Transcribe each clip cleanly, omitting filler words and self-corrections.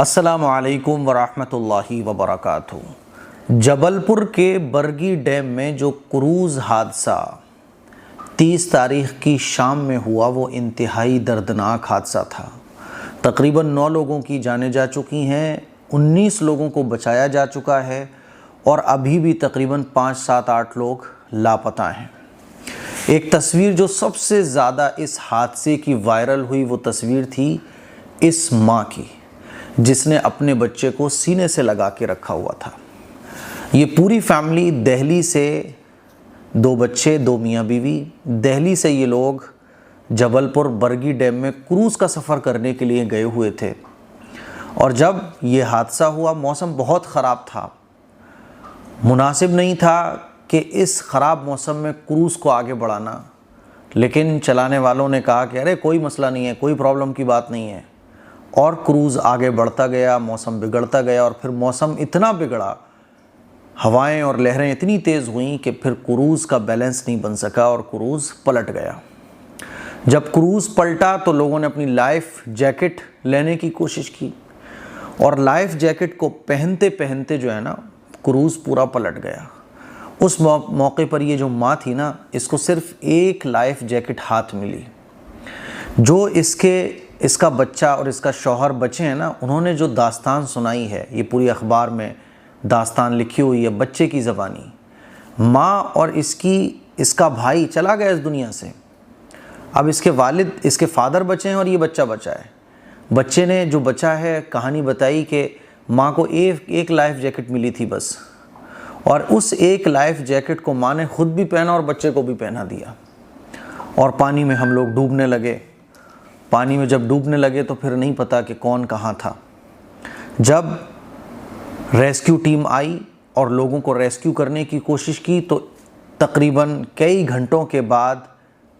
السلام علیکم ورحمۃ اللہ وبرکاتہ۔ جبل پور کے برگی ڈیم میں جو کروز حادثہ 30 تاریخ کی شام میں ہوا وہ انتہائی دردناک حادثہ تھا۔ تقریباً 9 لوگوں کی جانیں جا چکی ہیں، 19 لوگوں کو بچایا جا چکا ہے اور ابھی بھی تقریباً 5 7 8 لوگ لاپتہ ہیں۔ ایک تصویر جو سب سے زیادہ اس حادثے کی وائرل ہوئی وہ تصویر تھی اس ماں کی، جس نے اپنے بچے کو سینے سے لگا کے رکھا ہوا تھا۔ یہ پوری فیملی دہلی سے، 2 بچے 2 میاں بیوی، دہلی سے یہ لوگ جبل پور برگی ڈیم میں کروز کا سفر کرنے کے لیے گئے ہوئے تھے، اور جب یہ حادثہ ہوا موسم بہت خراب تھا، مناسب نہیں تھا کہ اس خراب موسم میں کروز کو آگے بڑھانا، لیکن چلانے والوں نے کہا کہ ارے کوئی مسئلہ نہیں ہے، کوئی پرابلم کی بات نہیں ہے، اور کروز آگے بڑھتا گیا، موسم بگڑتا گیا، اور پھر موسم اتنا بگڑا، ہوائیں اور لہریں اتنی تیز ہوئیں کہ پھر کروز کا بیلنس نہیں بن سکا اور کروز پلٹ گیا۔ جب کروز پلٹا تو لوگوں نے اپنی لائف جیکٹ لینے کی کوشش کی، اور لائف جیکٹ کو پہنتے پہنتے جو ہے نا کروز پورا پلٹ گیا۔ اس موقع پر یہ جو ماں تھی نا، اس کو صرف ایک لائف جیکٹ ہاتھ ملی۔ جو اس کا بچہ اور اس کا شوہر بچے ہیں نا، انہوں نے جو داستان سنائی ہے، یہ پوری اخبار میں داستان لکھی ہوئی ہے بچے کی زبانی۔ ماں اور اس کا بھائی چلا گیا اس دنیا سے، اب اس کے والد، اس کے فادر بچے ہیں اور یہ بچہ بچا ہے۔ بچے نے جو بچا ہے کہانی بتائی کہ ماں کو ایک لائف جیکٹ ملی تھی بس، اور اس ایک لائف جیکٹ کو ماں نے خود بھی پہنا اور بچے کو بھی پہنا دیا، اور پانی میں ہم لوگ ڈوبنے لگے۔ پانی میں جب ڈوبنے لگے تو پھر نہیں پتا کہ کون کہاں تھا۔ جب ریسکیو ٹیم آئی اور لوگوں کو ریسکیو کرنے کی کوشش کی تو تقریباً کئی گھنٹوں کے بعد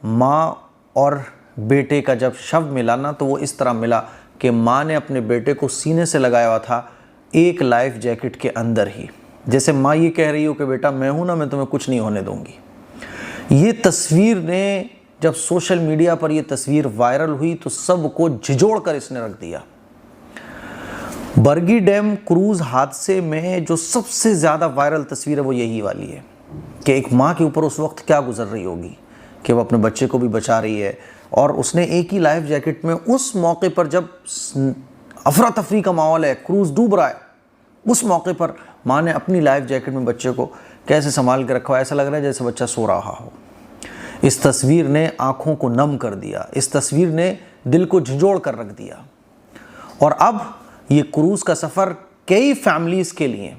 ماں اور بیٹے کا جب شو ملا نا تو وہ اس طرح ملا کہ ماں نے اپنے بیٹے کو سینے سے لگایا ہوا تھا ایک لائف جیکٹ کے اندر ہی، جیسے ماں یہ کہہ رہی ہو کہ بیٹا میں ہوں نا، میں تمہیں کچھ نہیں ہونے دوں گی۔ یہ تصویر نے جب سوشل میڈیا پر یہ تصویر وائرل ہوئی تو سب کو جھجوڑ کر اس نے رکھ دیا۔ برگی ڈیم کروز حادثے میں جو سب سے زیادہ وائرل تصویر ہے وہ یہی والی ہے کہ ایک ماں کے اوپر اس وقت کیا گزر رہی ہوگی کہ وہ اپنے بچے کو بھی بچا رہی ہے، اور اس نے ایک ہی لائف جیکٹ میں اس موقع پر جب افراتفری کا ماحول ہے، کروز ڈوب رہا ہے، اس موقع پر ماں نے اپنی لائف جیکٹ میں بچے کو کیسے سنبھال کے رکھا ہوا، ایسا لگ رہا ہے جیسے بچہ سو رہا ہو۔ اس تصویر نے آنکھوں کو نم کر دیا، اس تصویر نے دل کو جھنجھوڑ کر رکھ دیا، اور اب یہ کروز کا سفر کئی فیملیز کے لیے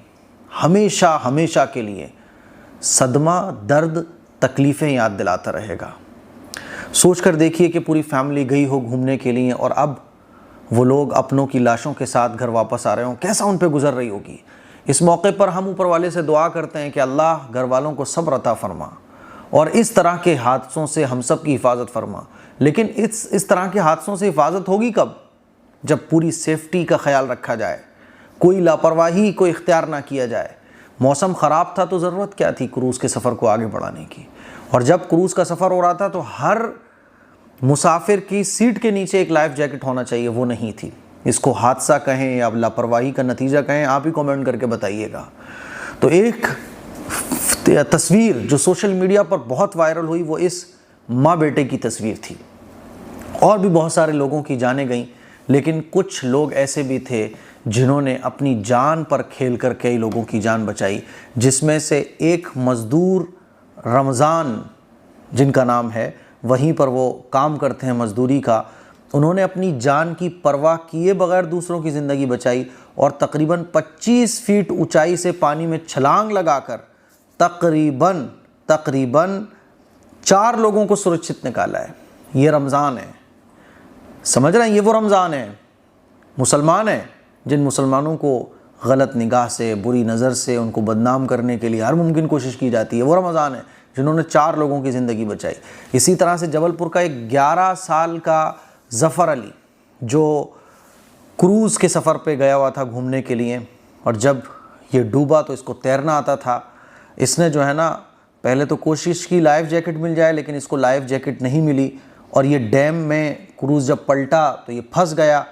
ہمیشہ کے لیے صدمہ، درد، تکلیفیں یاد دلاتا رہے گا۔ سوچ کر دیکھیے کہ پوری فیملی گئی ہو گھومنے کے لیے اور اب وہ لوگ اپنوں کی لاشوں کے ساتھ گھر واپس آ رہے ہوں، کیسا ان پہ گزر رہی ہوگی۔ اس موقع پر ہم اوپر والے سے دعا کرتے ہیں کہ اللہ گھر والوں کو صبر عطا فرما، اور اس طرح کے حادثوں سے ہم سب کی حفاظت فرما۔ لیکن اس طرح کے حادثوں سے حفاظت ہوگی کب؟ جب پوری سیفٹی کا خیال رکھا جائے، کوئی لاپرواہی کو اختیار نہ کیا جائے۔ موسم خراب تھا تو ضرورت کیا تھی کروز کے سفر کو آگے بڑھانے کی، اور جب کروز کا سفر ہو رہا تھا تو ہر مسافر کی سیٹ کے نیچے ایک لائف جیکٹ ہونا چاہیے، وہ نہیں تھی۔ اس کو حادثہ کہیں یا لاپرواہی کا نتیجہ کہیں، آپ ہی کامنٹ کر کے بتائیے گا۔ تو ایک تصویر جو سوشل میڈیا پر بہت وائرل ہوئی وہ اس ماں بیٹے کی تصویر تھی، اور بھی بہت سارے لوگوں کی جانیں گئیں، لیکن کچھ لوگ ایسے بھی تھے جنہوں نے اپنی جان پر کھیل کر کئی لوگوں کی جان بچائی، جس میں سے ایک مزدور رمضان جن کا نام ہے، وہیں پر وہ کام کرتے ہیں مزدوری کا، انہوں نے اپنی جان کی پرواہ کیے بغیر دوسروں کی زندگی بچائی، اور تقریباً 25 فیٹ اونچائی سے پانی میں چھلانگ لگا کر تقریباً 4 لوگوں کو سرکشت نکالا ہے۔ یہ رمضان ہے، سمجھ رہے ہیں؟ یہ وہ رمضان ہے، مسلمان ہیں جن مسلمانوں کو غلط نگاہ سے، بری نظر سے ان کو بدنام کرنے کے لیے ہر ممکن کوشش کی جاتی ہے، وہ رمضان ہے جنہوں نے 4 لوگوں کی زندگی بچائی۔ اسی طرح سے جبل پور کا ایک 11 سال کا ظفر علی جو کروز کے سفر پہ گیا ہوا تھا گھومنے کے لیے، اور جب یہ ڈوبا تو اس کو تیرنا آتا تھا، اس نے جو ہے نا پہلے تو کوشش کی لائف جیکٹ مل جائے، لیکن اس کو لائف جیکٹ نہیں ملی، اور یہ ڈیم میں کروز جب پلٹا تو یہ پھنس گیا،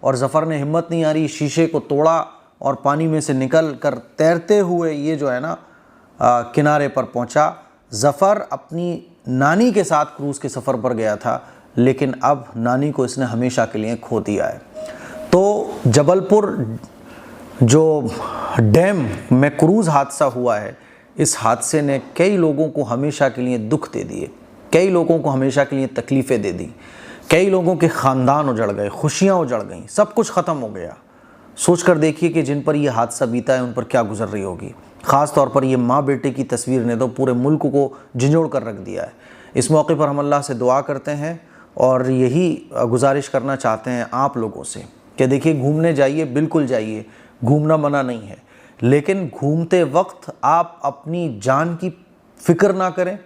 اور ظفر نے ہمت نہیں آ رہی، شیشے کو توڑا اور پانی میں سے نکل کر تیرتے ہوئے یہ جو ہے نا کنارے پر پہنچا۔ ظفر اپنی نانی کے ساتھ کروز کے سفر پر گیا تھا، لیکن اب نانی کو اس نے ہمیشہ کے لیے کھو دیا ہے۔ تو جبل پور جو ڈیم میں کروز حادثہ ہوا ہے، اس حادثے نے کئی لوگوں کو ہمیشہ کے لیے دکھ دے دیے، کئی لوگوں کو ہمیشہ کے لیے تکلیفیں دے دی، کئی لوگوں کے خاندان اجڑ گئے، خوشیاں اجڑ گئیں، سب کچھ ختم ہو گیا۔ سوچ کر دیکھیے کہ جن پر یہ حادثہ بیتا ہے ان پر کیا گزر رہی ہوگی۔ خاص طور پر یہ ماں بیٹے کی تصویر نے تو پورے ملک کو جھنجھوڑ کر رکھ دیا ہے۔ اس موقع پر ہم اللہ سے دعا کرتے ہیں اور یہی گزارش کرنا چاہتے ہیں آپ لوگوں سے کہ دیکھیے گھومنے جائیے، بالکل جائیے، گھومنا منع نہیں ہے، لیکن گھومتے وقت آپ اپنی جان کی فکر نہ کریں،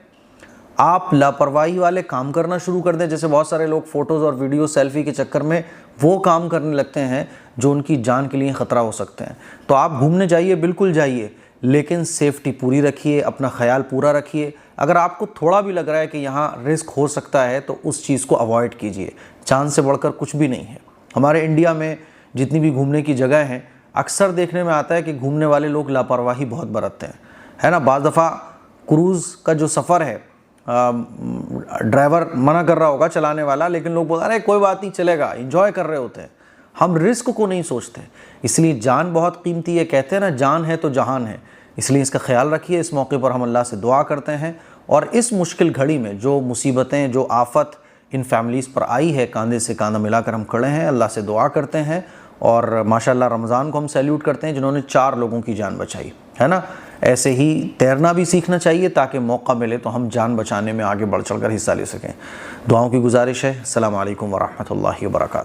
آپ لاپرواہی والے کام کرنا شروع کر دیں۔ جیسے بہت سارے لوگ فوٹوز اور ویڈیو سیلفی کے چکر میں وہ کام کرنے لگتے ہیں جو ان کی جان کے لیے خطرہ ہو سکتے ہیں۔ تو آپ گھومنے جائیے، بالکل جائیے، لیکن سیفٹی پوری رکھیے، اپنا خیال پورا رکھیے۔ اگر آپ کو تھوڑا بھی لگ رہا ہے کہ یہاں رسک ہو سکتا ہے تو اس چیز کو اوائڈ کیجیے، جان سے بڑھ کر کچھ بھی نہیں ہے۔ ہمارے انڈیا میں جتنی بھی گھومنے کی جگہ ہیں، اکثر دیکھنے میں آتا ہے کہ گھومنے والے لوگ لاپرواہی بہت برتتے ہیں، ہے نا۔ بعض دفعہ کروز کا جو سفر ہے، ڈرائیور منع کر رہا ہوگا چلانے والا، لیکن لوگ بولتے ہیں ارے کوئی بات نہیں چلے گا، انجوائے کر رہے ہوتے ہیں۔ ہم رسک کو نہیں سوچتے، اس لیے جان بہت قیمتی ہے، کہتے ہیں نا جان ہے تو جہان ہے، اس لیے اس کا خیال رکھیے۔ اس موقع پر ہم اللہ سے دعا کرتے ہیں اور اس مشکل گھڑی میں جو مصیبتیں، جو آفت ان فیملیز پر آئی ہے، کاندھے سے کاندھا ملا کر ہم کھڑے ہیں، اللہ سے دعا کرتے ہیں۔ اور ماشاءاللہ رمضان کو ہم سیلیوٹ کرتے ہیں جنہوں نے 4 لوگوں کی جان بچائی، ہے نا۔ ایسے ہی تیرنا بھی سیکھنا چاہیے تاکہ موقع ملے تو ہم جان بچانے میں آگے بڑھ چڑھ کر حصہ لے سکیں۔ دعاؤں کی گزارش ہے۔ السلام علیکم ورحمۃ اللہ وبرکاتہ۔